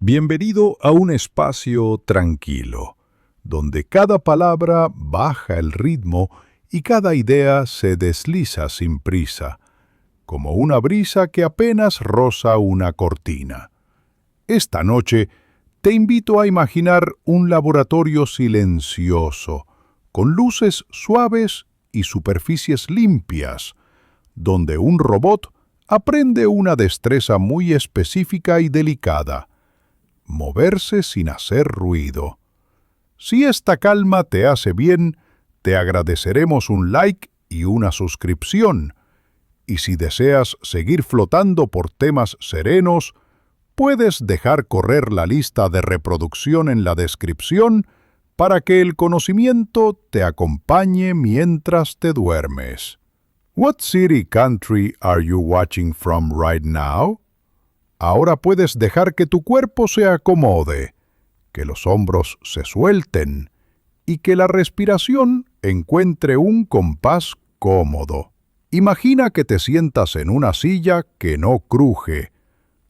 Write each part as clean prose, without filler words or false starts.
Bienvenido a un espacio tranquilo, donde cada palabra baja el ritmo y cada idea se desliza sin prisa, como una brisa que apenas roza una cortina. Esta noche te invito a imaginar un laboratorio silencioso, con luces suaves y superficies limpias, donde un robot aprende una destreza muy específica y delicada: moverse sin hacer ruido. Si esta calma te hace bien, te agradeceremos un like y una suscripción. Y si deseas seguir flotando por temas serenos, puedes dejar correr la lista de reproducción en la descripción para que el conocimiento te acompañe mientras te duermes. What city country are you watching from right now? Ahora puedes dejar que tu cuerpo se acomode, que los hombros se suelten y que la respiración encuentre un compás cómodo. Imagina que te sientas en una silla que no cruje,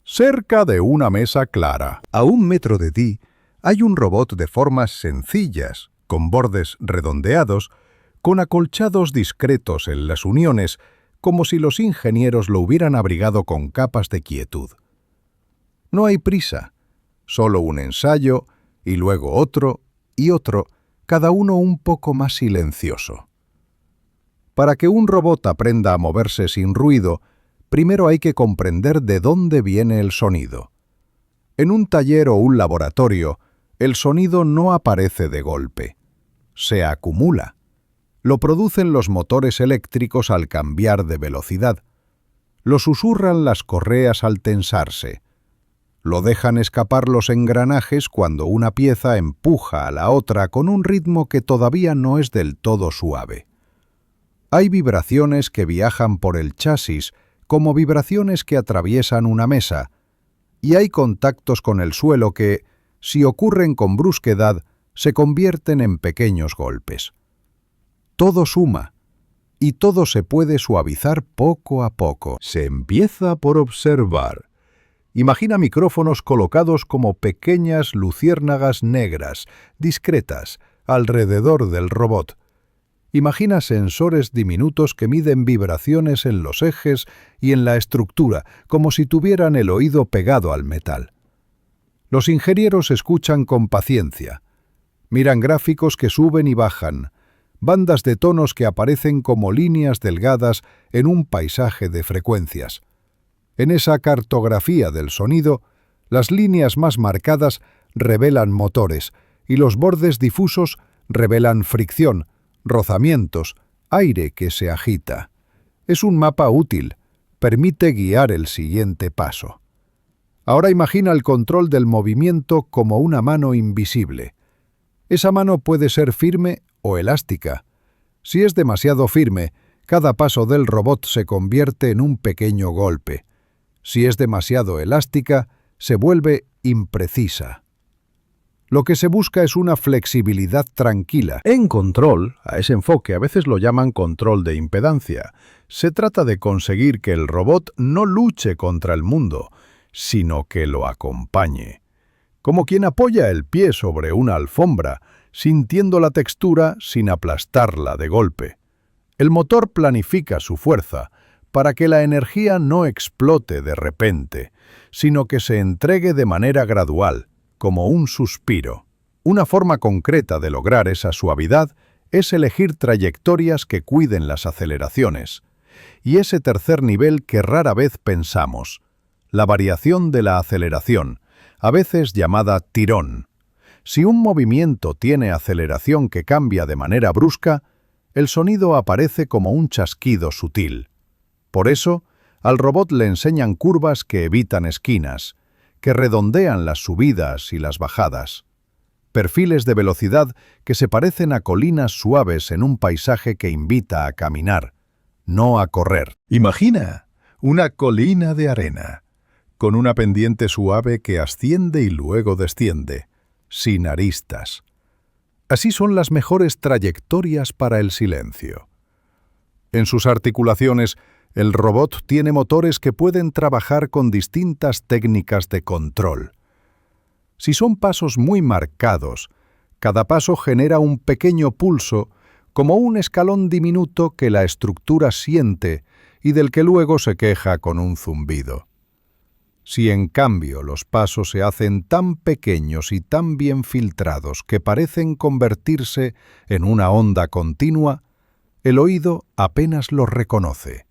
cerca de una mesa clara. A 1 metro de ti hay un robot de formas sencillas, con bordes redondeados, con acolchados discretos en las uniones, como si los ingenieros lo hubieran abrigado con capas de quietud. No hay prisa, solo un ensayo, y luego otro y otro, cada uno un poco más silencioso. Para que un robot aprenda a moverse sin ruido, primero hay que comprender de dónde viene el sonido. En un taller o un laboratorio, el sonido no aparece de golpe, se acumula. Lo producen los motores eléctricos al cambiar de velocidad. Lo susurran las correas al tensarse. Lo dejan escapar los engranajes cuando una pieza empuja a la otra con un ritmo que todavía no es del todo suave. Hay vibraciones que viajan por el chasis como vibraciones que atraviesan una mesa, y hay contactos con el suelo que, si ocurren con brusquedad, se convierten en pequeños golpes. Todo suma, y todo se puede suavizar poco a poco. Se empieza por observar. Imagina micrófonos colocados como pequeñas luciérnagas negras, discretas, alrededor del robot. Imagina sensores diminutos que miden vibraciones en los ejes y en la estructura, como si tuvieran el oído pegado al metal. Los ingenieros escuchan con paciencia. Miran gráficos que suben y bajan, bandas de tonos que aparecen como líneas delgadas en un paisaje de frecuencias. En esa cartografía del sonido, las líneas más marcadas revelan motores y los bordes difusos revelan fricción, rozamientos, aire que se agita. Es un mapa útil, permite guiar el siguiente paso. Ahora imagina el control del movimiento como una mano invisible. Esa mano puede ser firme o elástica. Si es demasiado firme, cada paso del robot se convierte en un pequeño golpe. Si es demasiado elástica, se vuelve imprecisa. Lo que se busca es una flexibilidad tranquila. En control, a ese enfoque a veces lo llaman control de impedancia. Se trata de conseguir que el robot no luche contra el mundo, sino que lo acompañe. Como quien apoya el pie sobre una alfombra, sintiendo la textura sin aplastarla de golpe. El motor planifica su fuerza para que la energía no explote de repente, sino que se entregue de manera gradual, como un suspiro. Una forma concreta de lograr esa suavidad es elegir trayectorias que cuiden las aceleraciones. Y ese tercer nivel que rara vez pensamos, la variación de la aceleración, a veces llamada tirón. Si un movimiento tiene aceleración que cambia de manera brusca, el sonido aparece como un chasquido sutil. Por eso, al robot le enseñan curvas que evitan esquinas, que redondean las subidas y las bajadas. Perfiles de velocidad que se parecen a colinas suaves en un paisaje que invita a caminar, no a correr. Imagina una colina de arena, con una pendiente suave que asciende y luego desciende, sin aristas. Así son las mejores trayectorias para el silencio. En sus articulaciones, el robot tiene motores que pueden trabajar con distintas técnicas de control. Si son pasos muy marcados, cada paso genera un pequeño pulso, como un escalón diminuto que la estructura siente y del que luego se queja con un zumbido. Si en cambio los pasos se hacen tan pequeños y tan bien filtrados que parecen convertirse en una onda continua, el oído apenas los reconoce.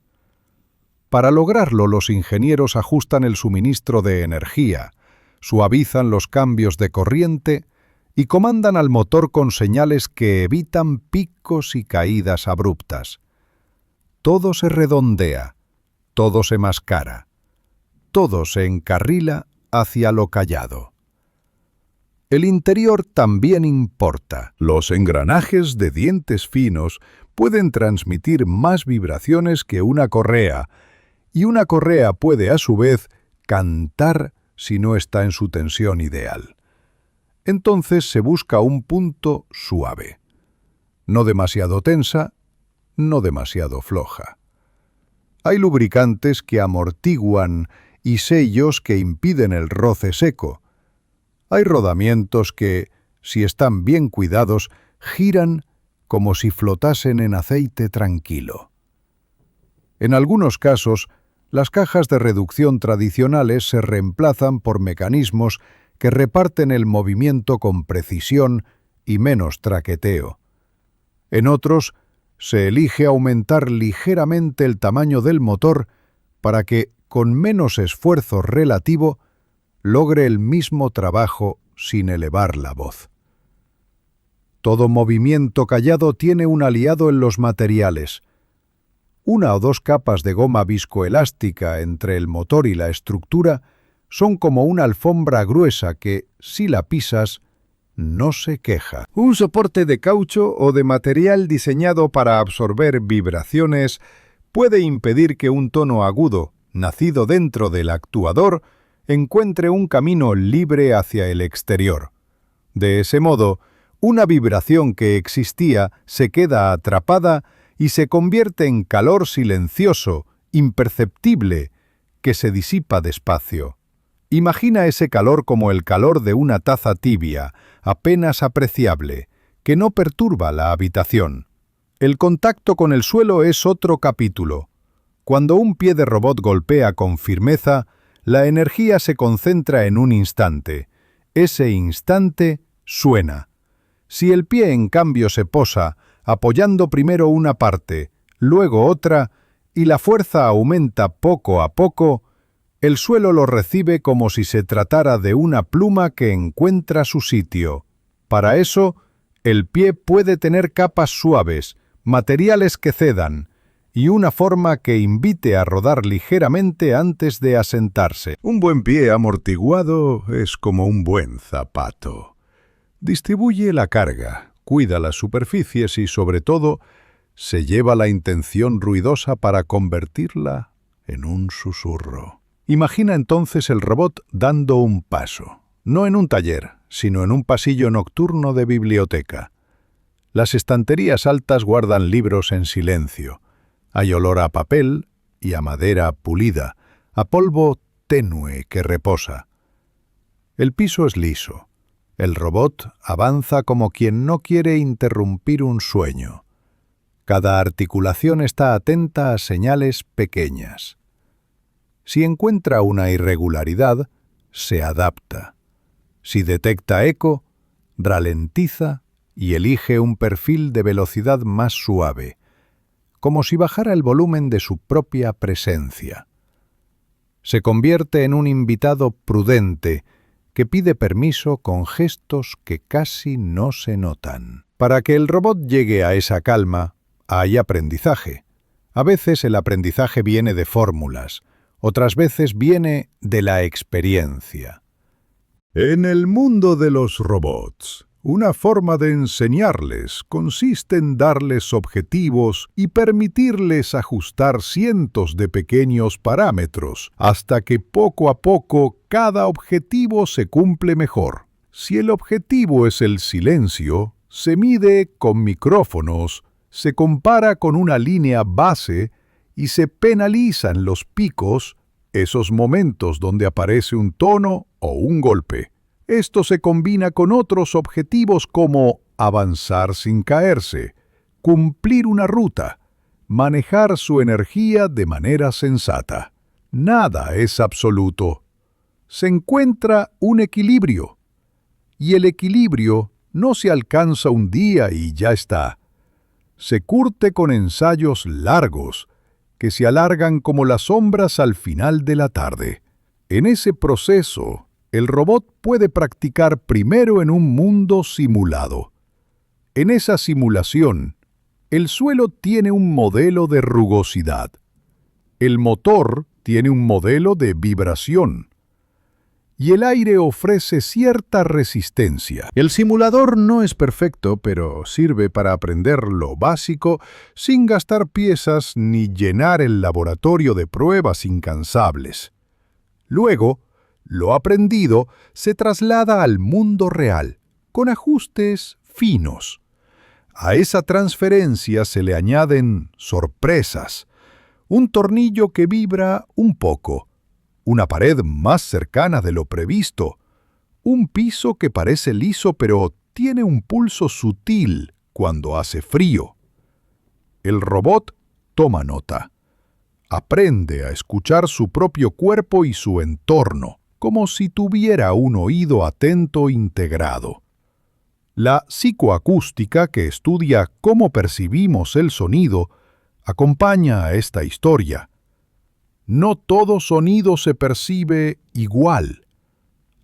Para lograrlo, los ingenieros ajustan el suministro de energía, suavizan los cambios de corriente y comandan al motor con señales que evitan picos y caídas abruptas. Todo se redondea, todo se mascara, todo se encarrila hacia lo callado. El interior también importa. Los engranajes de dientes finos pueden transmitir más vibraciones que una correa, y una correa puede a su vez cantar si no está en su tensión ideal. Entonces se busca un punto suave. No demasiado tensa, no demasiado floja. Hay lubricantes que amortiguan y sellos que impiden el roce seco. Hay rodamientos que, si están bien cuidados, giran como si flotasen en aceite tranquilo. En algunos casos, las cajas de reducción tradicionales se reemplazan por mecanismos que reparten el movimiento con precisión y menos traqueteo. En otros, se elige aumentar ligeramente el tamaño del motor para que, con menos esfuerzo relativo, logre el mismo trabajo sin elevar la voz. Todo movimiento callado tiene un aliado en los materiales. Una o dos capas de goma viscoelástica entre el motor y la estructura son como una alfombra gruesa que, si la pisas, no se queja. Un soporte de caucho o de material diseñado para absorber vibraciones puede impedir que un tono agudo, nacido dentro del actuador, encuentre un camino libre hacia el exterior. De ese modo, una vibración que existía se queda atrapada y se convierte en calor silencioso, imperceptible, que se disipa despacio. Imagina ese calor como el calor de una taza tibia, apenas apreciable, que no perturba la habitación. El contacto con el suelo es otro capítulo. Cuando un pie de robot golpea con firmeza, la energía se concentra en un instante. Ese instante suena. Si el pie en cambio se posa, apoyando primero una parte, luego otra, y la fuerza aumenta poco a poco, el suelo lo recibe como si se tratara de una pluma que encuentra su sitio. Para eso, el pie puede tener capas suaves, materiales que cedan, y una forma que invite a rodar ligeramente antes de asentarse. Un buen pie amortiguado es como un buen zapato. Distribuye la carga, cuida las superficies y, sobre todo, se lleva la intención ruidosa para convertirla en un susurro. Imagina entonces el robot dando un paso, no en un taller, sino en un pasillo nocturno de biblioteca. Las estanterías altas guardan libros en silencio. Hay olor a papel y a madera pulida, a polvo tenue que reposa. El piso es liso. El robot avanza como quien no quiere interrumpir un sueño. Cada articulación está atenta a señales pequeñas. Si encuentra una irregularidad, se adapta. Si detecta eco, ralentiza y elige un perfil de velocidad más suave, como si bajara el volumen de su propia presencia. Se convierte en un invitado prudente que pide permiso con gestos que casi no se notan. Para que el robot llegue a esa calma, hay aprendizaje. A veces el aprendizaje viene de fórmulas, otras veces viene de la experiencia. En el mundo de los robots, una forma de enseñarles consiste en darles objetivos y permitirles ajustar cientos de pequeños parámetros hasta que poco a poco cada objetivo se cumple mejor. Si el objetivo es el silencio, se mide con micrófonos, se compara con una línea base y se penalizan los picos, esos momentos donde aparece un tono o un golpe. Esto se combina con otros objetivos como avanzar sin caerse, cumplir una ruta, manejar su energía de manera sensata. Nada es absoluto. Se encuentra un equilibrio. Y el equilibrio no se alcanza un día y ya está. Se curte con ensayos largos, que se alargan como las sombras al final de la tarde. En ese proceso, el robot puede practicar primero en un mundo simulado. En esa simulación, el suelo tiene un modelo de rugosidad. El motor tiene un modelo de vibración. Y el aire ofrece cierta resistencia. El simulador no es perfecto, pero sirve para aprender lo básico sin gastar piezas ni llenar el laboratorio de pruebas incansables. Luego, lo aprendido se traslada al mundo real, con ajustes finos. A esa transferencia se le añaden sorpresas, un tornillo que vibra un poco, una pared más cercana de lo previsto, un piso que parece liso pero tiene un pulso sutil cuando hace frío. El robot toma nota. Aprende a escuchar su propio cuerpo y su entorno, como si tuviera un oído atento integrado. La psicoacústica, que estudia cómo percibimos el sonido, acompaña a esta historia. No todo sonido se percibe igual.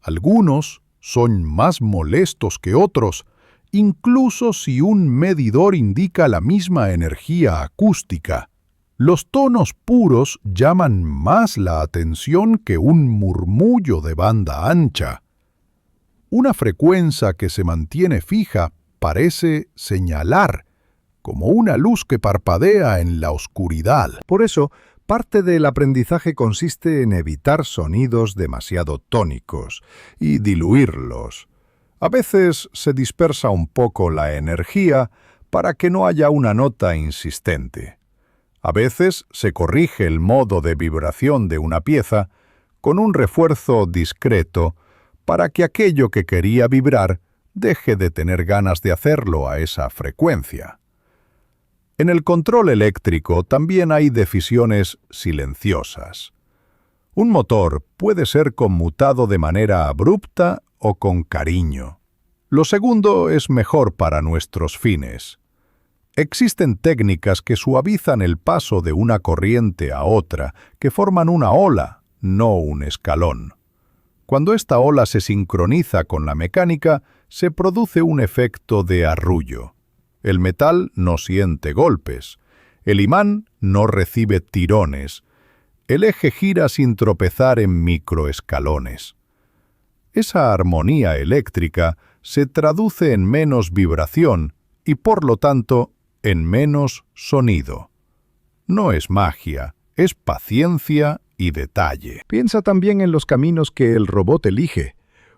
Algunos son más molestos que otros, incluso si un medidor indica la misma energía acústica. Los tonos puros llaman más la atención que un murmullo de banda ancha. Una frecuencia que se mantiene fija parece señalar, como una luz que parpadea en la oscuridad. Por eso, parte del aprendizaje consiste en evitar sonidos demasiado tónicos y diluirlos. A veces se dispersa un poco la energía para que no haya una nota insistente. A veces se corrige el modo de vibración de una pieza con un refuerzo discreto para que aquello que quería vibrar deje de tener ganas de hacerlo a esa frecuencia. En el control eléctrico también hay decisiones silenciosas. Un motor puede ser conmutado de manera abrupta o con cariño. Lo segundo es mejor para nuestros fines. Existen técnicas que suavizan el paso de una corriente a otra, que forman una ola, no un escalón. Cuando esta ola se sincroniza con la mecánica, se produce un efecto de arrullo. El metal no siente golpes, el imán no recibe tirones, el eje gira sin tropezar en microescalones. Esa armonía eléctrica se traduce en menos vibración y, por lo tanto, en menos sonido. No es magia, es paciencia y detalle. Piensa también en los caminos que el robot elige.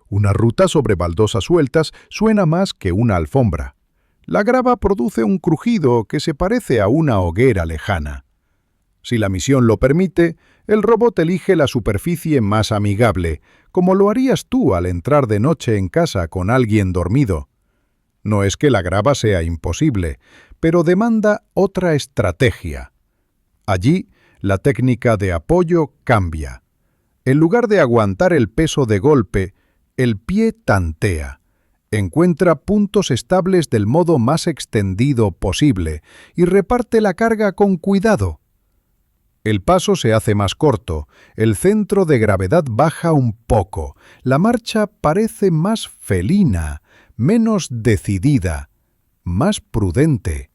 Una ruta sobre baldosas sueltas suena más que una alfombra. La grava produce un crujido que se parece a una hoguera lejana. Si la misión lo permite, el robot elige la superficie más amigable, como lo harías tú al entrar de noche en casa con alguien dormido. No es que la grava sea imposible, pero demanda otra estrategia. Allí, la técnica de apoyo cambia. En lugar de aguantar el peso de golpe, el pie tantea. Encuentra puntos estables del modo más extendido posible y reparte la carga con cuidado. El paso se hace más corto, el centro de gravedad baja un poco, la marcha parece más felina, menos decidida, más prudente.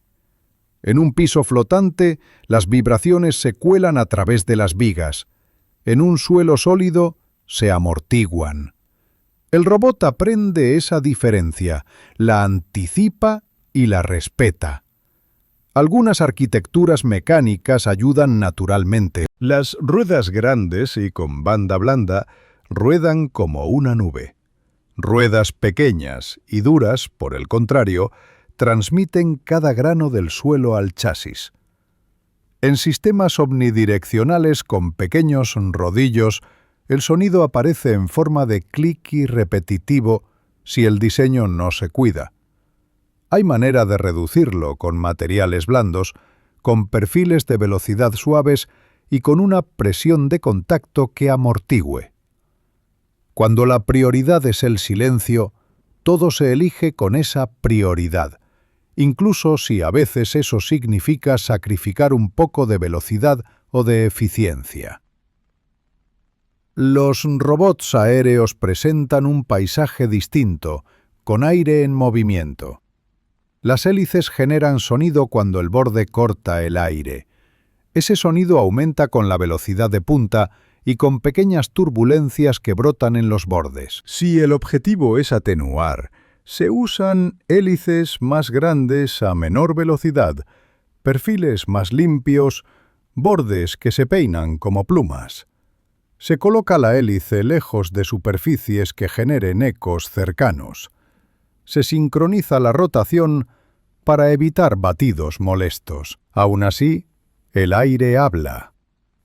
En un piso flotante, las vibraciones se cuelan a través de las vigas. En un suelo sólido, se amortiguan. El robot aprende esa diferencia, la anticipa y la respeta. Algunas arquitecturas mecánicas ayudan naturalmente. Las ruedas grandes y con banda blanda ruedan como una nube. Ruedas pequeñas y duras, por el contrario, transmiten cada grano del suelo al chasis. En sistemas omnidireccionales con pequeños rodillos, El sonido aparece en forma de clicky repetitivo si el diseño no se cuida. Hay manera de reducirlo con materiales blandos, con perfiles de velocidad suaves y con una presión de contacto que amortigüe. Cuando la prioridad es el silencio, todo se elige con esa prioridad, incluso si a veces eso significa sacrificar un poco de velocidad o de eficiencia. Los robots aéreos presentan un paisaje distinto, con aire en movimiento. Las hélices generan sonido cuando el borde corta el aire. Ese sonido aumenta con la velocidad de punta y con pequeñas turbulencias que brotan en los bordes. Si el objetivo es atenuar, se usan hélices más grandes a menor velocidad, perfiles más limpios, bordes que se peinan como plumas. Se coloca la hélice lejos de superficies que generen ecos cercanos. Se sincroniza la rotación para evitar batidos molestos. Aún así, el aire habla.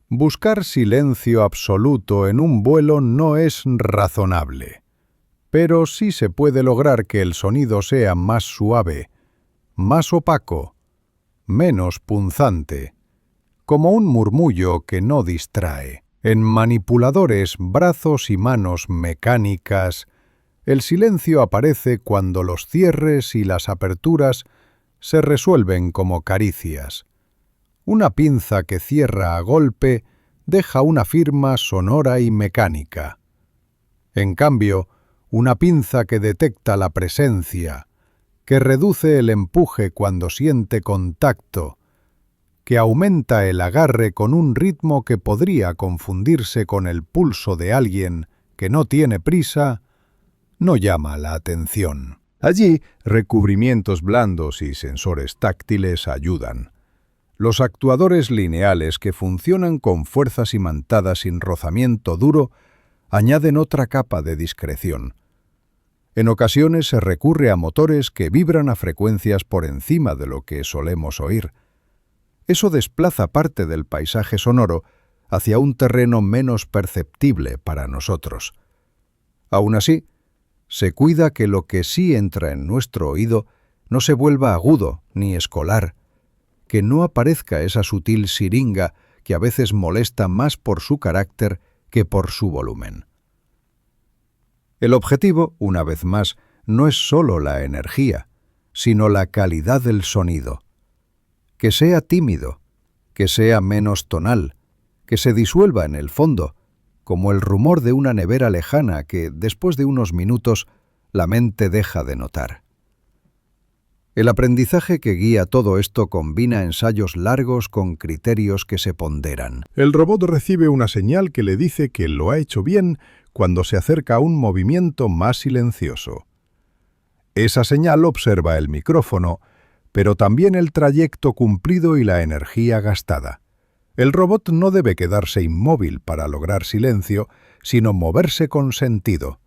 Buscar silencio absoluto en un vuelo no es razonable, pero sí se puede lograr que el sonido sea más suave, más opaco, menos punzante, como un murmullo que no distrae. En manipuladores, brazos y manos mecánicas, el silencio aparece cuando los cierres y las aperturas se resuelven como caricias. Una pinza que cierra a golpe deja una firma sonora y mecánica. En cambio, una pinza que detecta la presencia, que reduce el empuje cuando siente contacto, que aumenta el agarre con un ritmo que podría confundirse con el pulso de alguien que no tiene prisa, no llama la atención. Allí, recubrimientos blandos y sensores táctiles ayudan. Los actuadores lineales que funcionan con fuerzas imantadas sin rozamiento duro añaden otra capa de discreción. En ocasiones se recurre a motores que vibran a frecuencias por encima de lo que solemos oír. Eso desplaza parte del paisaje sonoro hacia un terreno menos perceptible para nosotros. Aún así, se cuida que lo que sí entra en nuestro oído no se vuelva agudo ni escolar, que no aparezca esa sutil siringa que a veces molesta más por su carácter que por su volumen. El objetivo, una vez más, no es solo la energía, sino la calidad del sonido. Que sea tímido, que sea menos tonal, que se disuelva en el fondo, como el rumor de una nevera lejana que, después de unos minutos, la mente deja de notar. El aprendizaje que guía todo esto combina ensayos largos con criterios que se ponderan. El robot recibe una señal que le dice que lo ha hecho bien cuando se acerca a un movimiento más silencioso. Esa señal observa el micrófono, pero también el trayecto cumplido y la energía gastada. El robot no debe quedarse inmóvil para lograr silencio, sino moverse con sentido.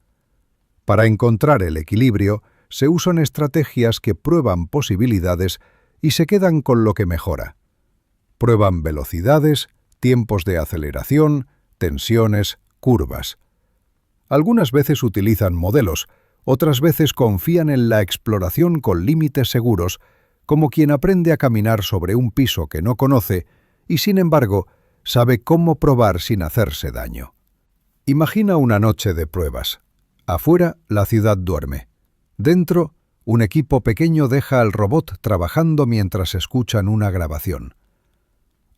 Para encontrar el equilibrio, se usan estrategias que prueban posibilidades y se quedan con lo que mejora. Prueban velocidades, tiempos de aceleración, tensiones, curvas. Algunas veces utilizan modelos, otras veces confían en la exploración con límites seguros, como quien aprende a caminar sobre un piso que no conoce y, sin embargo, sabe cómo probar sin hacerse daño. Imagina una noche de pruebas. Afuera, la ciudad duerme. Dentro, un equipo pequeño deja al robot trabajando mientras escuchan una grabación.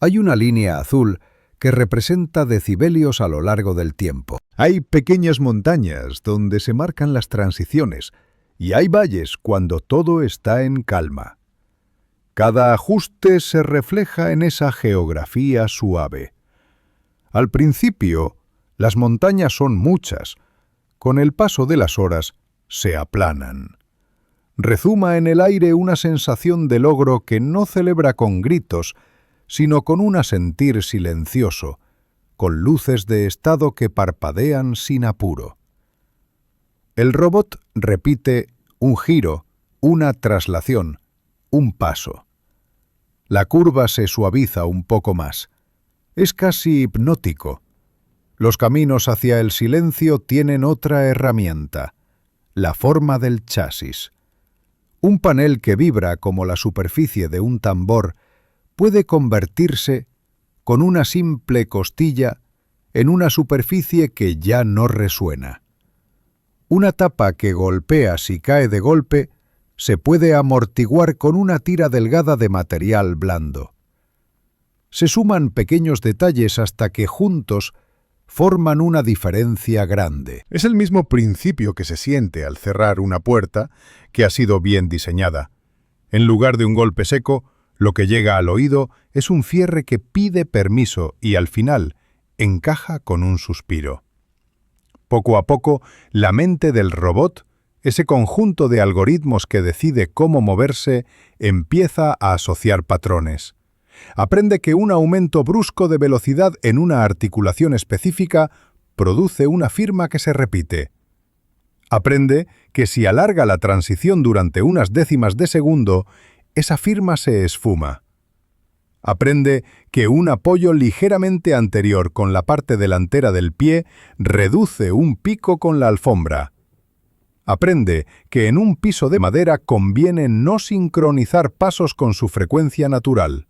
Hay una línea azul que representa decibelios a lo largo del tiempo. Hay pequeñas montañas donde se marcan las transiciones y hay valles cuando todo está en calma. Cada ajuste se refleja en esa geografía suave. Al principio, las montañas son muchas. Con el paso de las horas, se aplanan. Rezuma en el aire una sensación de logro que no celebra con gritos, sino con un asentir silencioso, con luces de estado que parpadean sin apuro. El robot repite un giro, una traslación, un paso. La curva se suaviza un poco más. Es casi hipnótico. Los caminos hacia el silencio tienen otra herramienta, la forma del chasis. Un panel que vibra como la superficie de un tambor puede convertirse, con una simple costilla, en una superficie que ya no resuena. Una tapa que golpea si cae de golpe se puede amortiguar con una tira delgada de material blando. Se suman pequeños detalles hasta que juntos forman una diferencia grande. Es el mismo principio que se siente al cerrar una puerta que ha sido bien diseñada. En lugar de un golpe seco, lo que llega al oído es un cierre que pide permiso y al final encaja con un suspiro. Poco a poco, la mente del robot, ese conjunto de algoritmos que decide cómo moverse, empieza a asociar patrones. Aprende que un aumento brusco de velocidad en una articulación específica produce una firma que se repite. Aprende que si alarga la transición durante unas décimas de segundo, esa firma se esfuma. Aprende que un apoyo ligeramente anterior con la parte delantera del pie reduce un pico con la alfombra. Aprende que en un piso de madera conviene no sincronizar pasos con su frecuencia natural.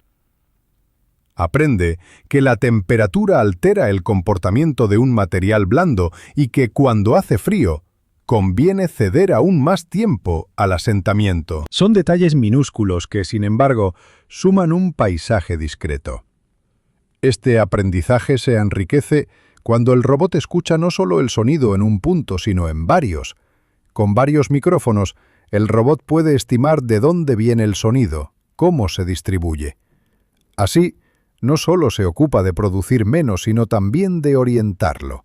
Aprende que la temperatura altera el comportamiento de un material blando y que cuando hace frío, conviene ceder aún más tiempo al asentamiento. Son detalles minúsculos que, sin embargo, suman un paisaje discreto. Este aprendizaje se enriquece cuando el robot escucha no solo el sonido en un punto, sino en varios. Con varios micrófonos, el robot puede estimar de dónde viene el sonido, cómo se distribuye. Así, no solo se ocupa de producir menos, sino también de orientarlo.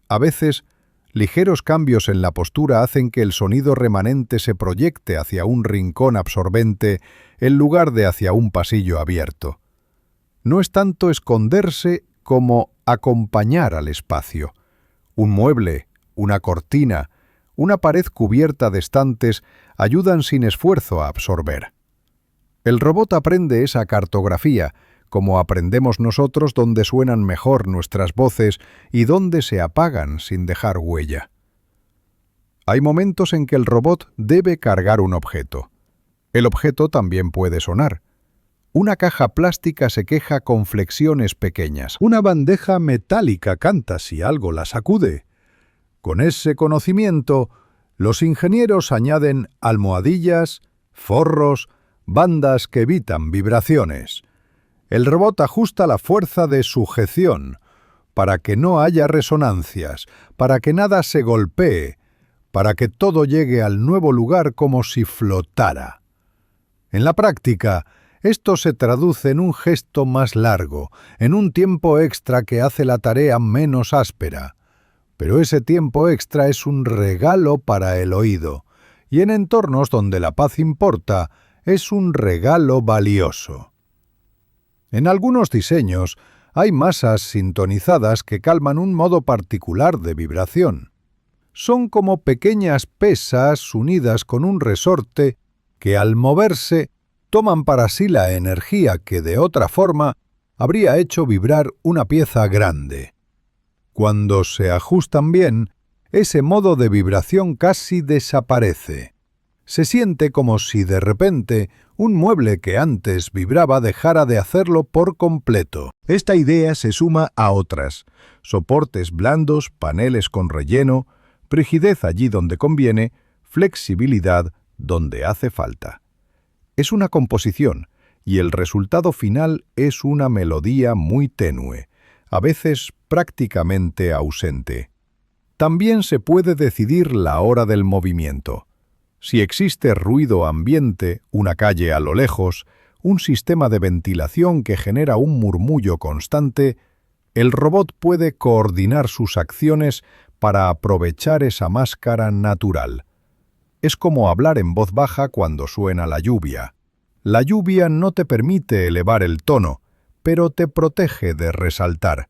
A veces, ligeros cambios en la postura hacen que el sonido remanente se proyecte hacia un rincón absorbente en lugar de hacia un pasillo abierto. No es tanto esconderse como acompañar al espacio. Un mueble, una cortina, una pared cubierta de estantes ayudan sin esfuerzo a absorber. El robot aprende esa cartografía, como aprendemos nosotros dónde suenan mejor nuestras voces y dónde se apagan sin dejar huella. Hay momentos en que el robot debe cargar un objeto. El objeto también puede sonar. Una caja plástica se queja con flexiones pequeñas. Una bandeja metálica canta si algo la sacude. Con ese conocimiento, los ingenieros añaden almohadillas, forros, bandas que evitan vibraciones. El robot ajusta la fuerza de sujeción para que no haya resonancias, para que nada se golpee, para que todo llegue al nuevo lugar como si flotara. En la práctica, esto se traduce en un gesto más largo, en un tiempo extra que hace la tarea menos áspera. Pero ese tiempo extra es un regalo para el oído, y en entornos donde la paz importa, es un regalo valioso. En algunos diseños hay masas sintonizadas que calman un modo particular de vibración. Son como pequeñas pesas unidas con un resorte que al moverse toman para sí la energía que de otra forma habría hecho vibrar una pieza grande. Cuando se ajustan bien, ese modo de vibración casi desaparece. Se siente como si de repente un mueble que antes vibraba dejara de hacerlo por completo. Esta idea se suma a otras: soportes blandos, paneles con relleno, rigidez allí donde conviene, flexibilidad donde hace falta. Es una composición, y el resultado final es una melodía muy tenue, a veces prácticamente ausente. También se puede decidir la hora del movimiento. Si existe ruido ambiente, una calle a lo lejos, un sistema de ventilación que genera un murmullo constante, el robot puede coordinar sus acciones para aprovechar esa máscara natural. Es como hablar en voz baja cuando suena la lluvia. La lluvia no te permite elevar el tono, pero te protege de resaltar.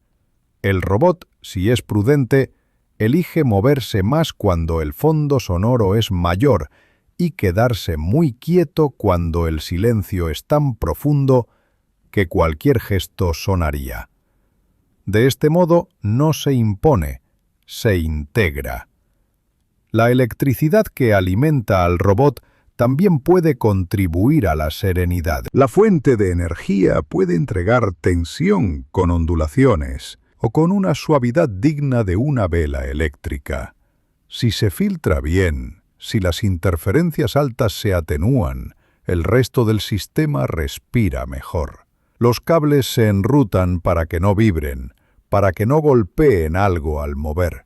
El robot, si es prudente, elige moverse más cuando el fondo sonoro es mayor y quedarse muy quieto cuando el silencio es tan profundo que cualquier gesto sonaría. De este modo no se impone, se integra. La electricidad que alimenta al robot también puede contribuir a la serenidad. La fuente de energía puede entregar tensión con ondulaciones o con una suavidad digna de una vela eléctrica. Si se filtra bien, si las interferencias altas se atenúan, el resto del sistema respira mejor. Los cables se enrutan para que no vibren, para que no golpeen algo al mover.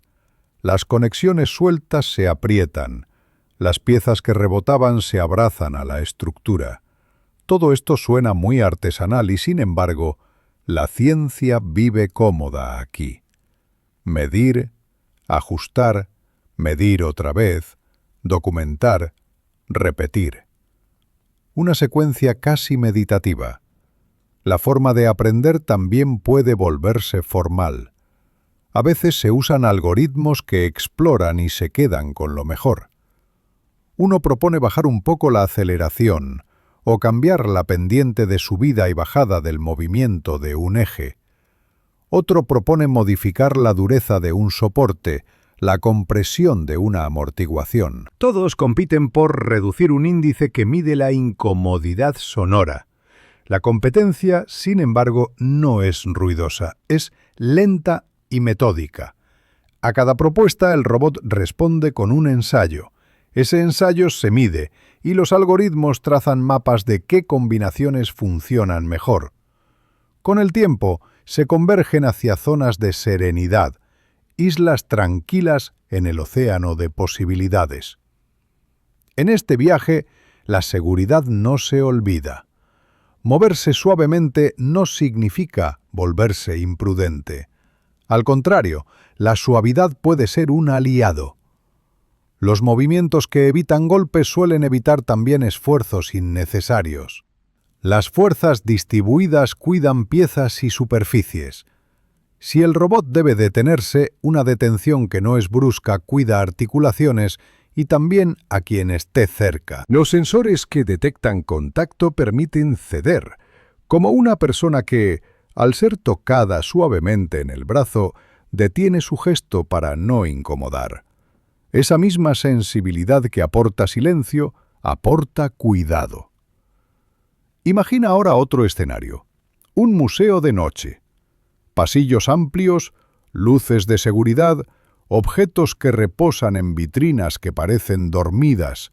Las conexiones sueltas se aprietan, las piezas que rebotaban se abrazan a la estructura. Todo esto suena muy artesanal y, sin embargo, la ciencia vive cómoda aquí. Medir, ajustar, medir otra vez, documentar, repetir. Una secuencia casi meditativa. La forma de aprender también puede volverse formal. A veces se usan algoritmos que exploran y se quedan con lo mejor. Uno propone bajar un poco la aceleración o cambiar la pendiente de subida y bajada del movimiento de un eje. Otro propone modificar la dureza de un soporte, la compresión de una amortiguación. Todos compiten por reducir un índice que mide la incomodidad sonora. La competencia, sin embargo, no es ruidosa, es lenta y metódica. A cada propuesta el robot responde con un ensayo. Ese ensayo se mide y los algoritmos trazan mapas de qué combinaciones funcionan mejor. Con el tiempo se convergen hacia zonas de serenidad, islas tranquilas en el océano de posibilidades. En este viaje, la seguridad no se olvida. Moverse suavemente no significa volverse imprudente. Al contrario, la suavidad puede ser un aliado. Los movimientos que evitan golpes suelen evitar también esfuerzos innecesarios. Las fuerzas distribuidas cuidan piezas y superficies. Si el robot debe detenerse, una detención que no es brusca cuida articulaciones y también a quien esté cerca. Los sensores que detectan contacto permiten ceder, como una persona que, al ser tocada suavemente en el brazo, detiene su gesto para no incomodar. Esa misma sensibilidad que aporta silencio, aporta cuidado. Imagina ahora otro escenario. Un museo de noche. Pasillos amplios, luces de seguridad, objetos que reposan en vitrinas que parecen dormidas.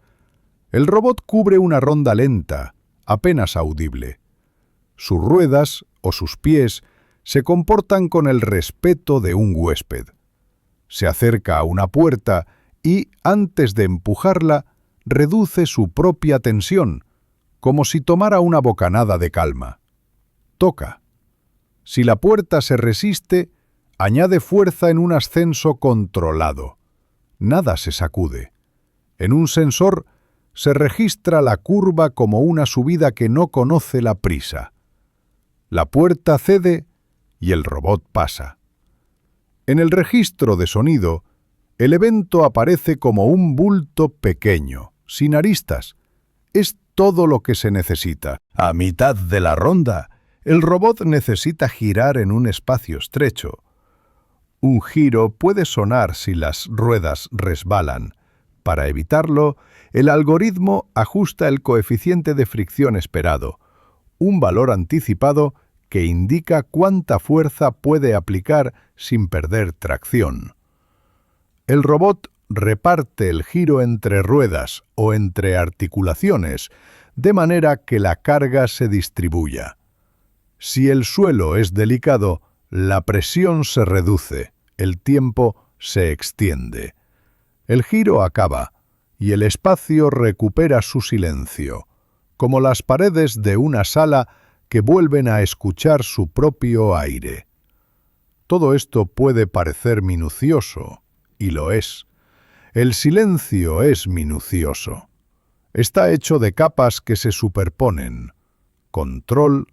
El robot cubre una ronda lenta, apenas audible. Sus ruedas o sus pies se comportan con el respeto de un huésped. Se acerca a una puerta y, antes de empujarla, reduce su propia tensión, como si tomara una bocanada de calma. Toca. Si la puerta se resiste, añade fuerza en un ascenso controlado. Nada se sacude. En un sensor se registra la curva como una subida que no conoce la prisa. La puerta cede y el robot pasa. En el registro de sonido, el evento aparece como un bulto pequeño, sin aristas. Es todo lo que se necesita. A mitad de la ronda, el robot necesita girar en un espacio estrecho. Un giro puede sonar si las ruedas resbalan. Para evitarlo, el algoritmo ajusta el coeficiente de fricción esperado, un valor anticipado que indica cuánta fuerza puede aplicar sin perder tracción. El robot reparte el giro entre ruedas o entre articulaciones, de manera que la carga se distribuya. Si el suelo es delicado, la presión se reduce, el tiempo se extiende. El giro acaba y el espacio recupera su silencio, como las paredes de una sala que vuelven a escuchar su propio aire. Todo esto puede parecer minucioso, y lo es. El silencio es minucioso. Está hecho de capas que se superponen. Control,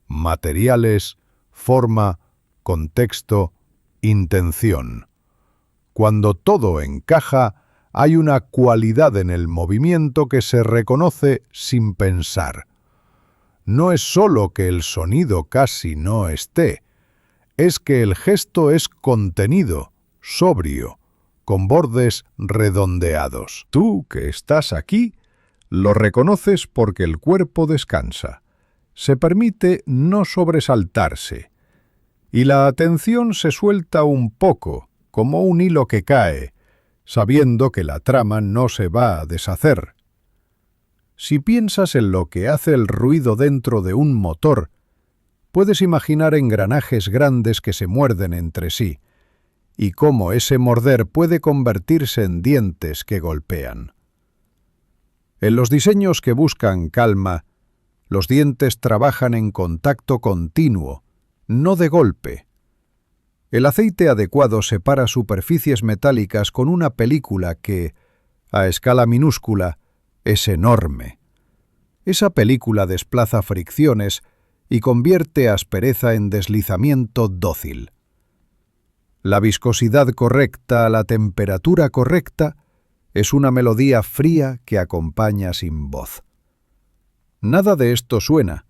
materiales, forma, contexto, intención. Cuando todo encaja, hay una cualidad en el movimiento que se reconoce sin pensar. No es solo que el sonido casi no esté, es que el gesto es contenido, sobrio, con bordes redondeados. Tú, que estás aquí, lo reconoces porque el cuerpo descansa. Se permite no sobresaltarse. Y la atención se suelta un poco, como un hilo que cae, sabiendo que la trama no se va a deshacer. Si piensas en lo que hace el ruido dentro de un motor, puedes imaginar engranajes grandes que se muerden entre sí, y cómo ese morder puede convertirse en dientes que golpean. En los diseños que buscan calma, los dientes trabajan en contacto continuo, no de golpe. El aceite adecuado separa superficies metálicas con una película que, a escala minúscula, es enorme. Esa película desplaza fricciones y convierte aspereza en deslizamiento dócil. La viscosidad correcta a la temperatura correcta es una melodía fría que acompaña sin voz. Nada de esto suena,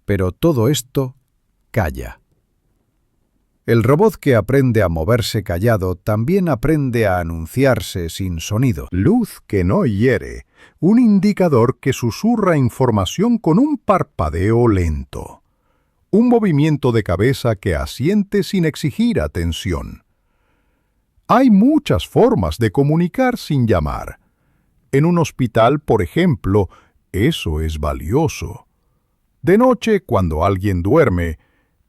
pero todo esto calla. El robot que aprende a moverse callado también aprende a anunciarse sin sonido. Luz que no hiere, un indicador que susurra información con un parpadeo lento. Un movimiento de cabeza que asiente sin exigir atención. Hay muchas formas de comunicar sin llamar. En un hospital, por ejemplo, eso es valioso. De noche, cuando alguien duerme,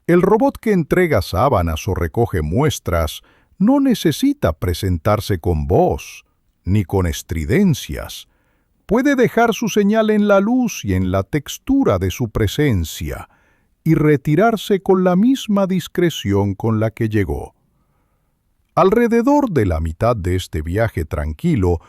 el robot que entrega sábanas o recoge muestras no necesita presentarse con voz, ni con estridencias. Puede dejar su señal en la luz y en la textura de su presencia, y retirarse con la misma discreción con la que llegó. Alrededor de la mitad de este viaje tranquilo,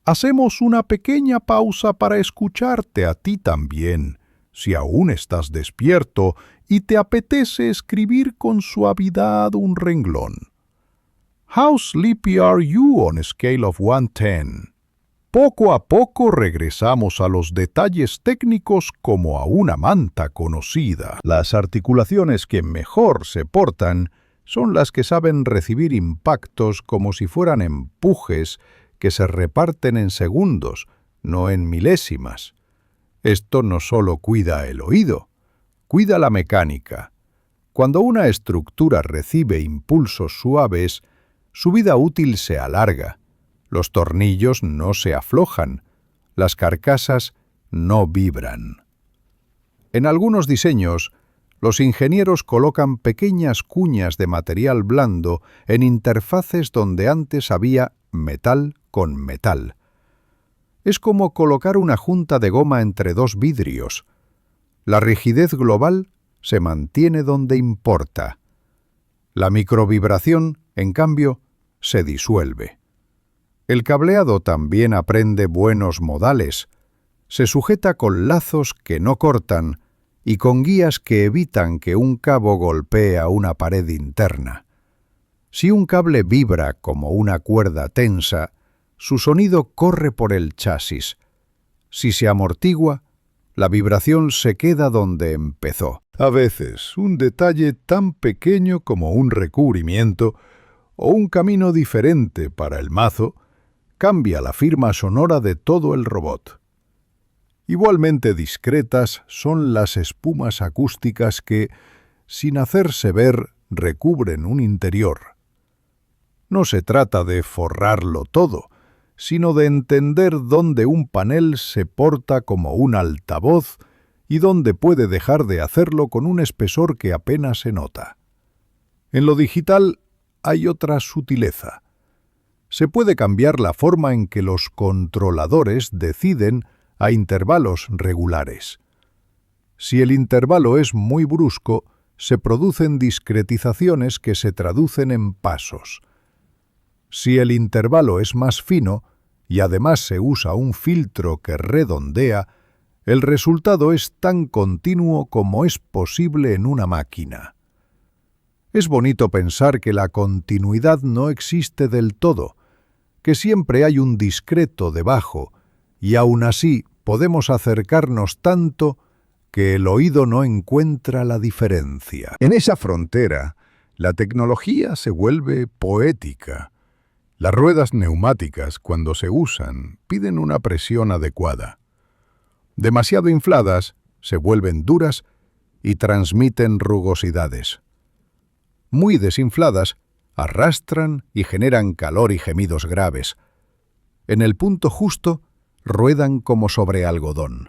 hacemos una pequeña pausa para escucharte a ti también, si aún estás despierto y te apetece escribir con suavidad un renglón. How sleepy are you on a scale of 1 to 10? Poco a poco regresamos a los detalles técnicos como a una manta conocida. Las articulaciones que mejor se portan son las que saben recibir impactos como si fueran empujes que se reparten en segundos, no en milésimas. Esto no solo cuida el oído, cuida la mecánica. Cuando una estructura recibe impulsos suaves, su vida útil se alarga. Los tornillos no se aflojan, las carcasas no vibran. En algunos diseños, los ingenieros colocan pequeñas cuñas de material blando en interfaces donde antes había metal con metal. Es como colocar una junta de goma entre dos vidrios. La rigidez global se mantiene donde importa. La microvibración, en cambio, se disuelve. El cableado también aprende buenos modales. Se sujeta con lazos que no cortan y con guías que evitan que un cabo golpee a una pared interna. Si un cable vibra como una cuerda tensa, su sonido corre por el chasis. Si se amortigua, la vibración se queda donde empezó. A veces, un detalle tan pequeño como un recubrimiento o un camino diferente para el mazo cambia la firma sonora de todo el robot. Igualmente discretas son las espumas acústicas que, sin hacerse ver, recubren un interior. No se trata de forrarlo todo, sino de entender dónde un panel se porta como un altavoz y dónde puede dejar de hacerlo con un espesor que apenas se nota. En lo digital hay otra sutileza. Se puede cambiar la forma en que los controladores deciden a intervalos regulares. Si el intervalo es muy brusco, se producen discretizaciones que se traducen en pasos. Si el intervalo es más fino, y además se usa un filtro que redondea, el resultado es tan continuo como es posible en una máquina. Es bonito pensar que la continuidad no existe del todo, que siempre hay un discreto debajo, y aún así podemos acercarnos tanto que el oído no encuentra la diferencia. En esa frontera, La tecnología se vuelve poética. Las ruedas neumáticas, cuando se usan, piden una presión adecuada. Demasiado infladas, se vuelven duras y transmiten rugosidades. Muy desinfladas, arrastran y generan calor y gemidos graves. En el punto justo, ruedan como sobre algodón.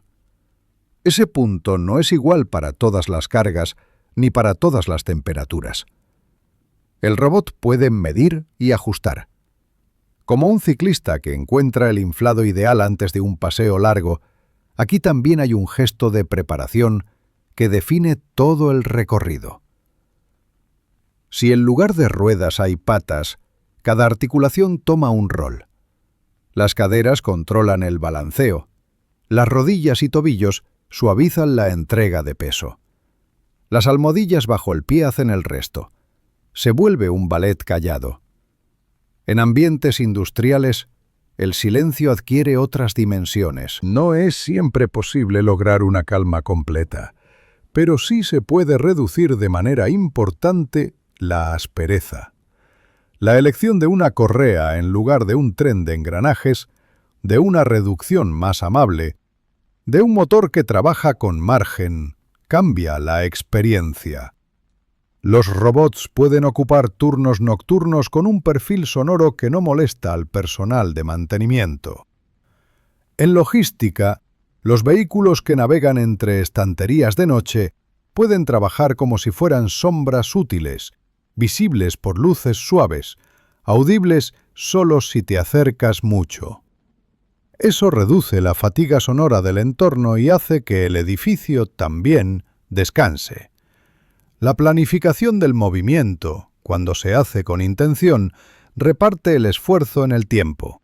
Ese punto no es igual para todas las cargas ni para todas las temperaturas. El robot puede medir y ajustar. Como un ciclista que encuentra el inflado ideal antes de un paseo largo, aquí también hay un gesto de preparación que define todo el recorrido. Si en lugar de ruedas hay patas, cada articulación toma un rol. Las caderas controlan el balanceo. Las rodillas y tobillos suavizan la entrega de peso. Las almohadillas bajo el pie hacen el resto. Se vuelve un ballet callado. En ambientes industriales, el silencio adquiere otras dimensiones. No es siempre posible lograr una calma completa, pero sí se puede reducir de manera importante la aspereza. La elección de una correa en lugar de un tren de engranajes, de una reducción más amable, de un motor que trabaja con margen, cambia la experiencia. Los robots pueden ocupar turnos nocturnos con un perfil sonoro que no molesta al personal de mantenimiento. En logística, los vehículos que navegan entre estanterías de noche pueden trabajar como si fueran sombras útiles, visibles por luces suaves, audibles solo si te acercas mucho. Eso reduce la fatiga sonora del entorno y hace que el edificio también descanse. La planificación del movimiento, cuando se hace con intención, reparte el esfuerzo en el tiempo.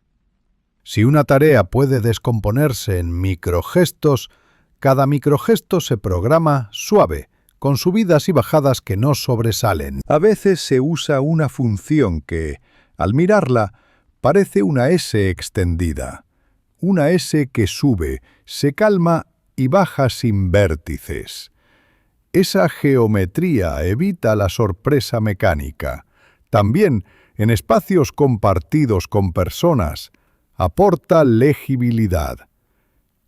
Si una tarea puede descomponerse en microgestos, cada microgesto se programa suave, con subidas y bajadas que no sobresalen. A veces se usa una función que, al mirarla, parece una S extendida. Una S que sube, se calma y baja sin vértices. Esa geometría evita la sorpresa mecánica. También, en espacios compartidos con personas, aporta legibilidad.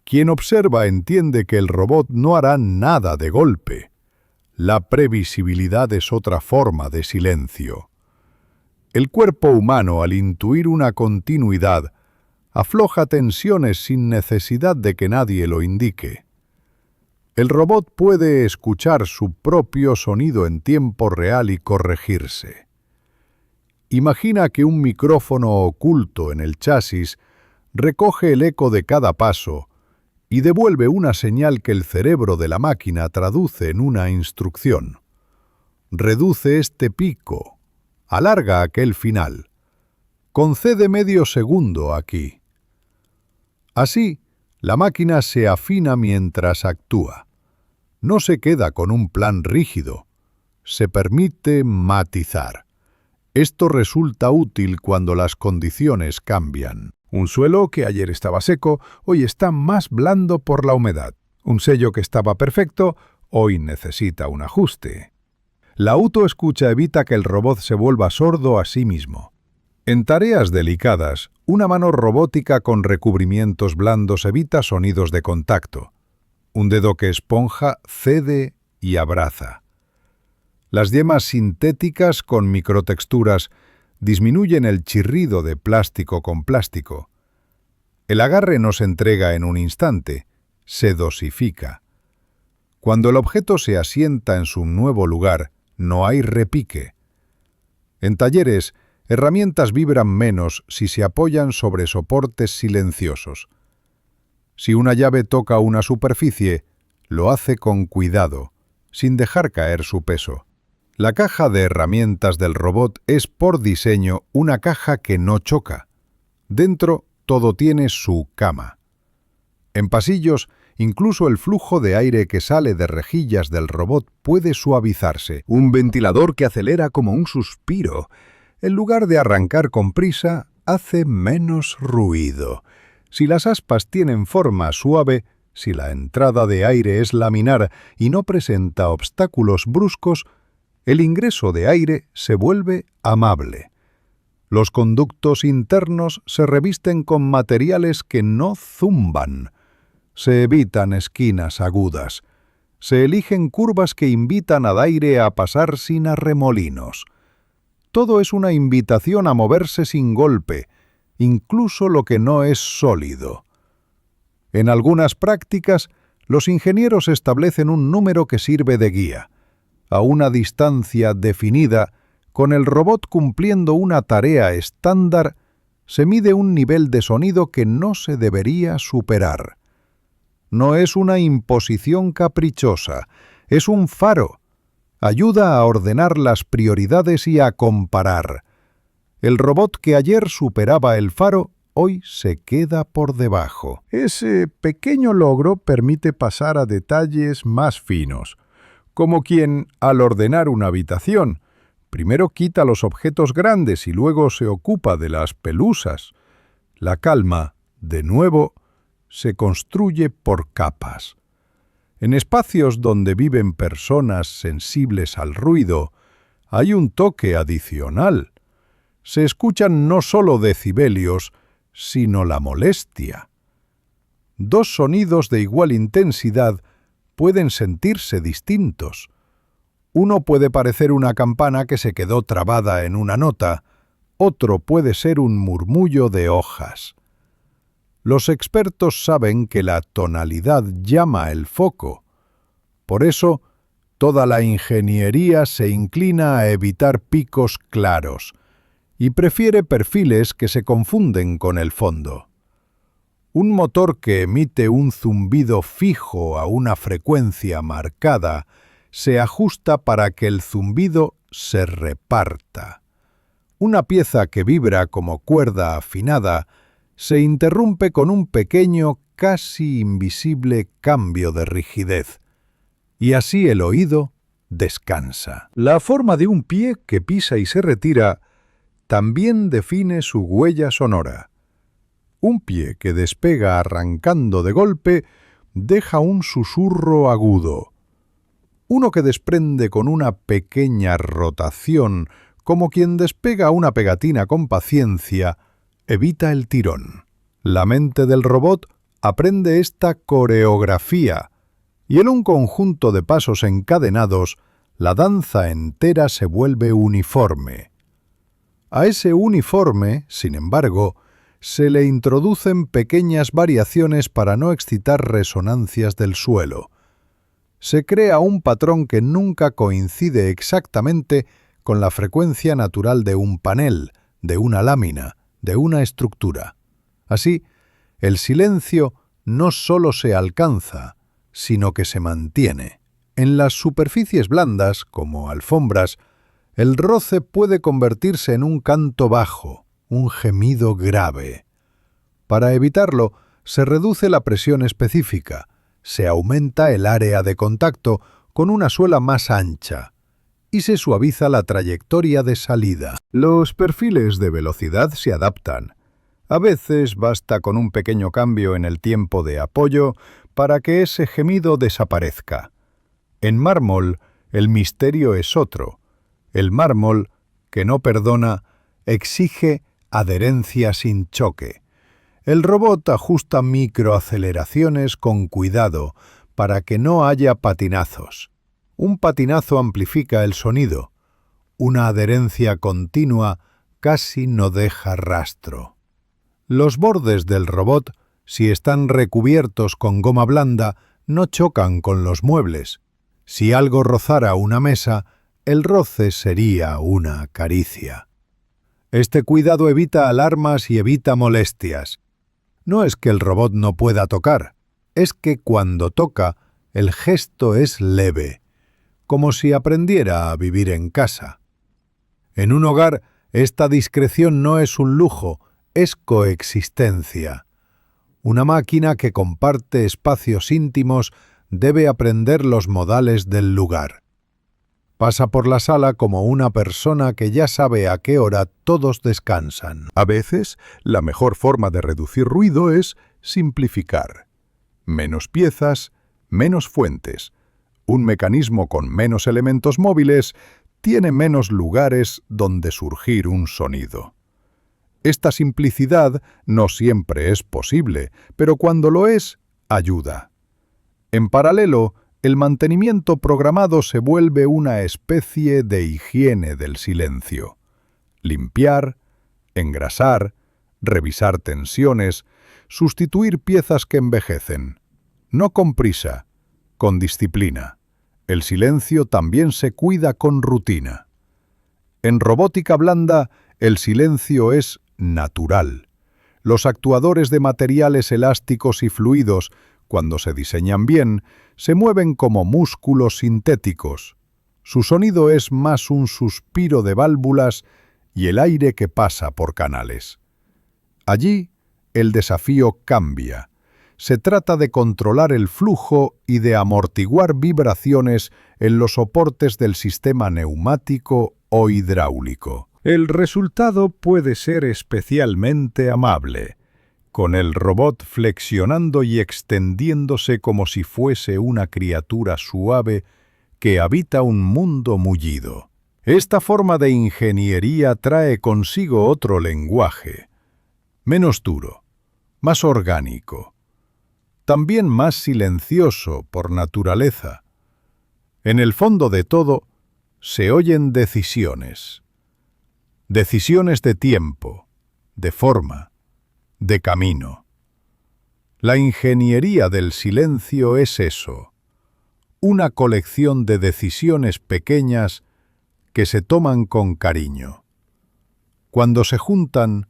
Quien observa entiende que el robot no hará nada de golpe. La previsibilidad es otra forma de silencio. El cuerpo humano, al intuir una continuidad, afloja tensiones sin necesidad de que nadie lo indique. El robot puede escuchar su propio sonido en tiempo real y corregirse. Imagina que un micrófono oculto en el chasis recoge el eco de cada paso y devuelve una señal que el cerebro de la máquina traduce en una instrucción. Reduce este pico, alarga aquel final, concede medio segundo aquí. Así, la máquina se afina mientras actúa. No se queda con un plan rígido, se permite matizar. Esto resulta útil cuando las condiciones cambian. Un suelo que ayer estaba seco, hoy está más blando por la humedad. Un sello que estaba perfecto, hoy necesita un ajuste. La autoescucha evita que el robot se vuelva sordo a sí mismo. En tareas delicadas, una mano robótica con recubrimientos blandos evita sonidos de contacto. Un dedo que esponja cede y abraza. Las yemas sintéticas con microtexturas disminuyen el chirrido de plástico con plástico. El agarre no se entrega en un instante, se dosifica. Cuando el objeto se asienta en su nuevo lugar, no hay repique. En talleres, herramientas vibran menos si se apoyan sobre soportes silenciosos. Si una llave toca una superficie, lo hace con cuidado, sin dejar caer su peso. La caja de herramientas del robot es por diseño una caja que no choca. Dentro todo tiene su cama. En pasillos, incluso el flujo de aire que sale de rejillas del robot puede suavizarse. Un ventilador que acelera como un suspiro. En lugar de arrancar con prisa, hace menos ruido. Si las aspas tienen forma suave, si la entrada de aire es laminar y no presenta obstáculos bruscos, El ingreso de aire se vuelve amable. Los conductos internos se revisten con materiales que no zumban. Se evitan esquinas agudas. Se eligen curvas que invitan al aire a pasar sin arremolinos. Todo es una invitación a moverse sin golpe, incluso lo que no es sólido. En algunas prácticas, los ingenieros establecen un número que sirve de guía. A una distancia definida, con el robot cumpliendo una tarea estándar, se mide un nivel de sonido que no se debería superar. No es una imposición caprichosa, es un faro. Ayuda a ordenar las prioridades y a comparar. El robot que ayer superaba el faro, hoy se queda por debajo. Ese pequeño logro permite pasar a detalles más finos, como quien, al ordenar una habitación, primero quita los objetos grandes y luego se ocupa de las pelusas. La calma, de nuevo, se construye por capas. En espacios donde viven personas sensibles al ruido, hay un toque adicional. Se escuchan no solo decibelios, sino la molestia. Dos sonidos de igual intensidad pueden sentirse distintos. Uno puede parecer una campana que se quedó trabada en una nota, otro puede ser un murmullo de hojas. Los expertos saben que la tonalidad llama el foco. Por eso, toda la ingeniería se inclina a evitar picos claros y prefiere perfiles que se confunden con el fondo. Un motor que emite un zumbido fijo a una frecuencia marcada se ajusta para que el zumbido se reparta. Una pieza que vibra como cuerda afinada se interrumpe con un pequeño, casi invisible cambio de rigidez, y así el oído descansa. La forma de un pie que pisa y se retira también define su huella sonora. Un pie que despega arrancando de golpe deja un susurro agudo. Uno que desprende con una pequeña rotación, como quien despega una pegatina con paciencia, evita el tirón. La mente del robot aprende esta coreografía y en un conjunto de pasos encadenados, la danza entera se vuelve uniforme. A ese uniforme, sin embargo, se le introducen pequeñas variaciones para no excitar resonancias del suelo. Se crea un patrón que nunca coincide exactamente con la frecuencia natural de un panel, de una lámina, de una estructura. Así, el silencio no solo se alcanza, sino que se mantiene. En las superficies blandas, como alfombras, el roce puede convertirse en un canto bajo, un gemido grave. Para evitarlo, se reduce la presión específica, se aumenta el área de contacto con una suela más ancha y se suaviza la trayectoria de salida. Los perfiles de velocidad se adaptan. A veces basta con un pequeño cambio en el tiempo de apoyo para que ese gemido desaparezca. En mármol, el misterio es otro. El mármol, que no perdona, exige adherencia sin choque. El robot ajusta microaceleraciones con cuidado para que no haya patinazos. Un patinazo amplifica el sonido. Una adherencia continua casi no deja rastro. Los bordes del robot, si están recubiertos con goma blanda, no chocan con los muebles. Si algo rozara una mesa, el roce sería una caricia. Este cuidado evita alarmas y evita molestias. No es que el robot no pueda tocar, es que cuando toca, el gesto es leve, como si aprendiera a vivir en casa. En un hogar, esta discreción no es un lujo, es coexistencia. Una máquina que comparte espacios íntimos debe aprender los modales del lugar. Pasa por la sala como una persona que ya sabe a qué hora todos descansan. A veces, la mejor forma de reducir ruido es simplificar. Menos piezas, menos fuentes. Un mecanismo con menos elementos móviles, tiene menos lugares donde surgir un sonido. Esta simplicidad no siempre es posible, pero cuando lo es, ayuda. En paralelo, el mantenimiento programado se vuelve una especie de higiene del silencio. Limpiar, engrasar, revisar tensiones, sustituir piezas que envejecen. No con prisa, con disciplina. El silencio también se cuida con rutina. En robótica blanda, el silencio es natural. Los actuadores de materiales elásticos y fluidos, cuando se diseñan bien, se mueven como músculos sintéticos. Su sonido es más un suspiro de válvulas y el aire que pasa por canales. Allí, el desafío cambia. Se trata de controlar el flujo y de amortiguar vibraciones en los soportes del sistema neumático o hidráulico. El resultado puede ser especialmente amable, con el robot flexionando y extendiéndose como si fuese una criatura suave que habita un mundo mullido. Esta forma de ingeniería trae consigo otro lenguaje, menos duro, más orgánico, también más silencioso por naturaleza. En el fondo de todo, se oyen decisiones. Decisiones de tiempo, de forma, de camino. La ingeniería del silencio es eso, una colección de decisiones pequeñas que se toman con cariño. Cuando se juntan,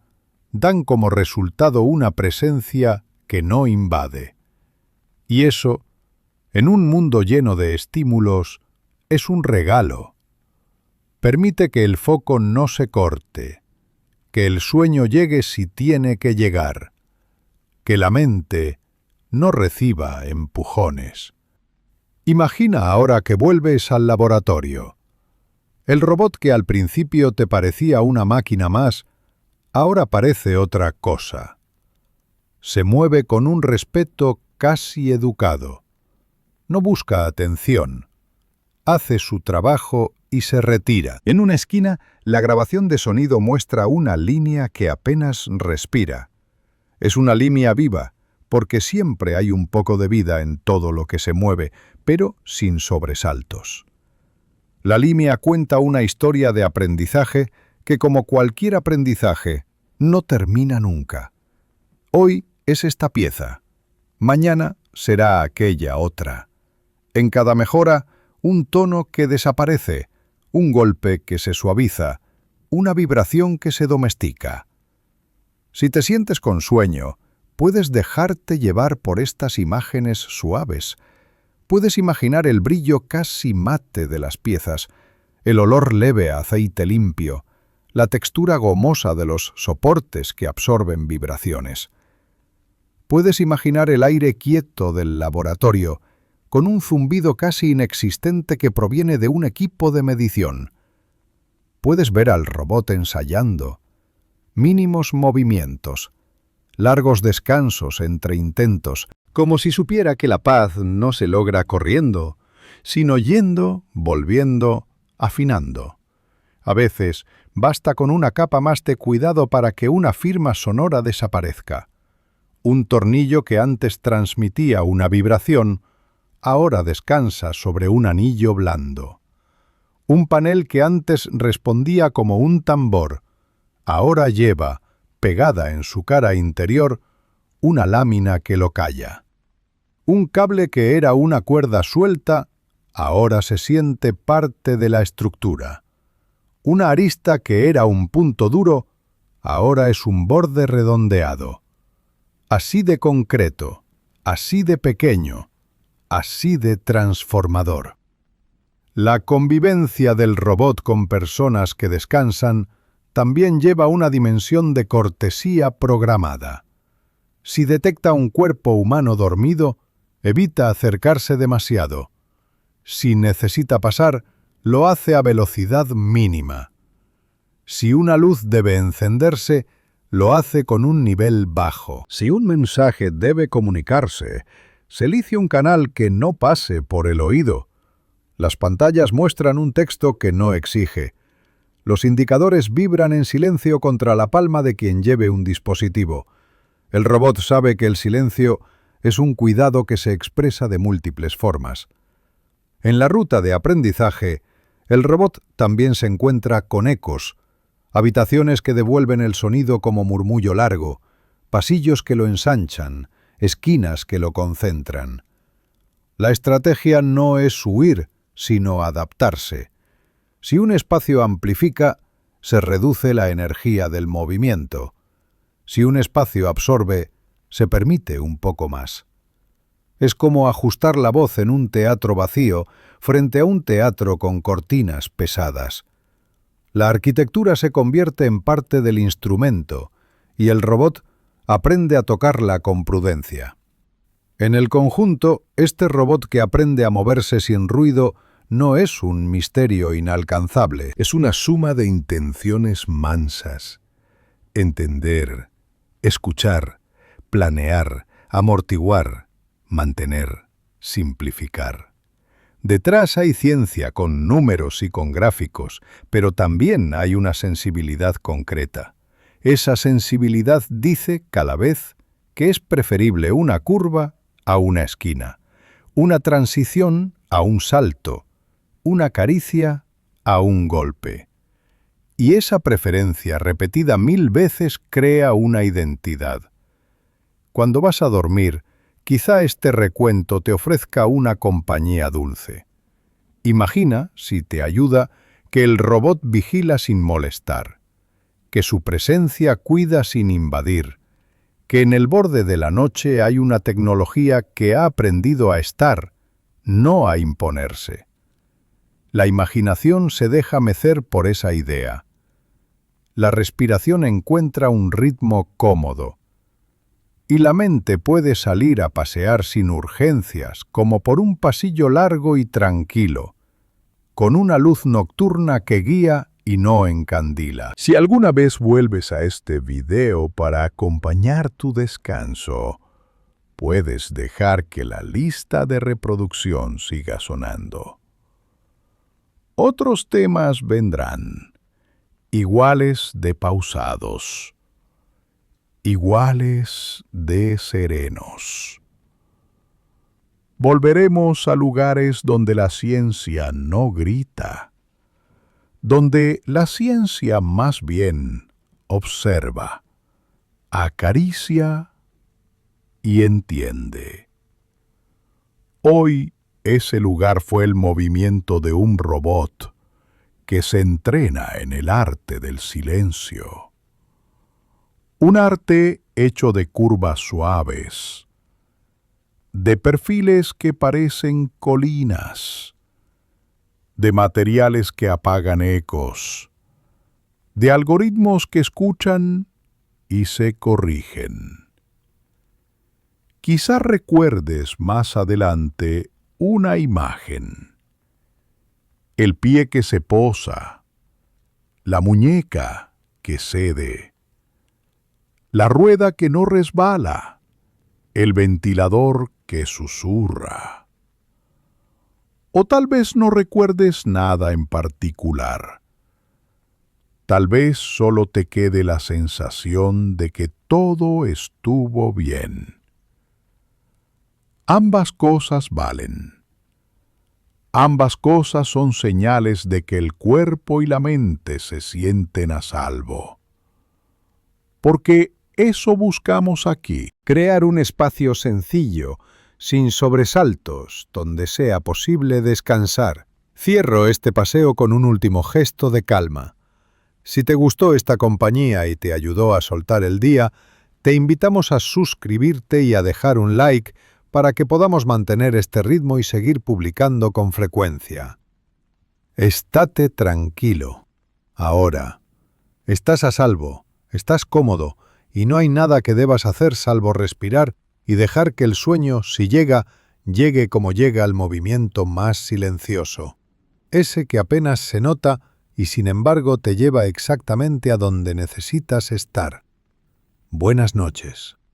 dan como resultado una presencia que no invade. Y eso, en un mundo lleno de estímulos, es un regalo. Permite que el foco no se corte, que el sueño llegue si tiene que llegar, que la mente no reciba empujones. Imagina ahora que vuelves al laboratorio. El robot que al principio te parecía una máquina más, ahora parece otra cosa. Se mueve con un respeto casi educado. No busca atención. Hace su trabajo y se retira. En una esquina, la grabación de sonido muestra una línea que apenas respira. Es una línea viva, porque siempre hay un poco de vida en todo lo que se mueve, pero sin sobresaltos. La línea cuenta una historia de aprendizaje que, como cualquier aprendizaje, no termina nunca. Hoy es esta pieza, mañana será aquella otra. En cada mejora, un tono que desaparece, un golpe que se suaviza, una vibración que se domestica. Si te sientes con sueño, puedes dejarte llevar por estas imágenes suaves. Puedes imaginar el brillo casi mate de las piezas, el olor leve a aceite limpio, la textura gomosa de los soportes que absorben vibraciones. Puedes imaginar el aire quieto del laboratorio, con un zumbido casi inexistente que proviene de un equipo de medición. Puedes ver al robot ensayando, mínimos movimientos, largos descansos entre intentos, como si supiera que la paz no se logra corriendo, sino yendo, volviendo, afinando. A veces basta con una capa más de cuidado para que una firma sonora desaparezca. Un tornillo que antes transmitía una vibración, ahora descansa sobre un anillo blando. Un panel que antes respondía como un tambor, ahora lleva, pegada en su cara interior, una lámina que lo calla. Un cable que era una cuerda suelta, ahora se siente parte de la estructura. Una arista que era un punto duro, ahora es un borde redondeado. Así de concreto, así de pequeño, así de transformador. La convivencia del robot con personas que descansan también lleva una dimensión de cortesía programada. Si detecta un cuerpo humano dormido, evita acercarse demasiado. Si necesita pasar, lo hace a velocidad mínima. Si una luz debe encenderse, lo hace con un nivel bajo. Si un mensaje debe comunicarse, se elige un canal que no pase por el oído. Las pantallas muestran un texto que no exige. Los indicadores vibran en silencio contra la palma de quien lleve un dispositivo. El robot sabe que el silencio es un cuidado que se expresa de múltiples formas. En la ruta de aprendizaje, el robot también se encuentra con ecos, habitaciones que devuelven el sonido como murmullo largo, pasillos que lo ensanchan, esquinas que lo concentran. La estrategia no es huir, sino adaptarse. Si un espacio amplifica, se reduce la energía del movimiento. Si un espacio absorbe, se permite un poco más. Es como ajustar la voz en un teatro vacío frente a un teatro con cortinas pesadas. La arquitectura se convierte en parte del instrumento y el robot aprende a tocarla con prudencia. En el conjunto, este robot que aprende a moverse sin ruido no es un misterio inalcanzable. Es una suma de intenciones mansas. Entender, escuchar, planear, amortiguar, mantener, simplificar. Detrás hay ciencia con números y con gráficos, pero también hay una sensibilidad concreta. Esa sensibilidad dice cada vez que es preferible una curva a una esquina, una transición a un salto, una caricia a un golpe. Y esa preferencia repetida 1000 veces crea una identidad. Cuando vas a dormir, quizá este recuento te ofrezca una compañía dulce. Imagina, si te ayuda, que el robot vigila sin molestar, que su presencia cuida sin invadir, que en el borde de la noche hay una tecnología que ha aprendido a estar, no a imponerse. La imaginación se deja mecer por esa idea. La respiración encuentra un ritmo cómodo. Y la mente puede salir a pasear sin urgencias, como por un pasillo largo y tranquilo, con una luz nocturna que guía y no encandila. Si alguna vez vuelves a este video para acompañar tu descanso, puedes dejar que la lista de reproducción siga sonando. Otros temas vendrán, iguales de pausados, iguales de serenos. Volveremos a lugares donde la ciencia no grita, donde la ciencia más bien observa, acaricia y entiende. Hoy ese lugar fue el movimiento de un robot que se entrena en el arte del silencio. Un arte hecho de curvas suaves, de perfiles que parecen colinas, de materiales que apagan ecos, de algoritmos que escuchan y se corrigen. Quizá recuerdes más adelante una imagen. El pie que se posa, la muñeca que cede, la rueda que no resbala, el ventilador que susurra. O tal vez no recuerdes nada en particular. Tal vez solo te quede la sensación de que todo estuvo bien. Ambas cosas valen. Ambas cosas son señales de que el cuerpo y la mente se sienten a salvo. Porque eso buscamos aquí. Crear un espacio sencillo, sin sobresaltos, donde sea posible descansar. Cierro este paseo con un último gesto de calma. Si te gustó esta compañía y te ayudó a soltar el día, te invitamos a suscribirte y a dejar un like para que podamos mantener este ritmo y seguir publicando con frecuencia. Estate tranquilo. Ahora. Estás a salvo, estás cómodo, y no hay nada que debas hacer salvo respirar y dejar que el sueño, si llega, llegue como llega al movimiento más silencioso. Ese que apenas se nota y sin embargo te lleva exactamente a donde necesitas estar. Buenas noches.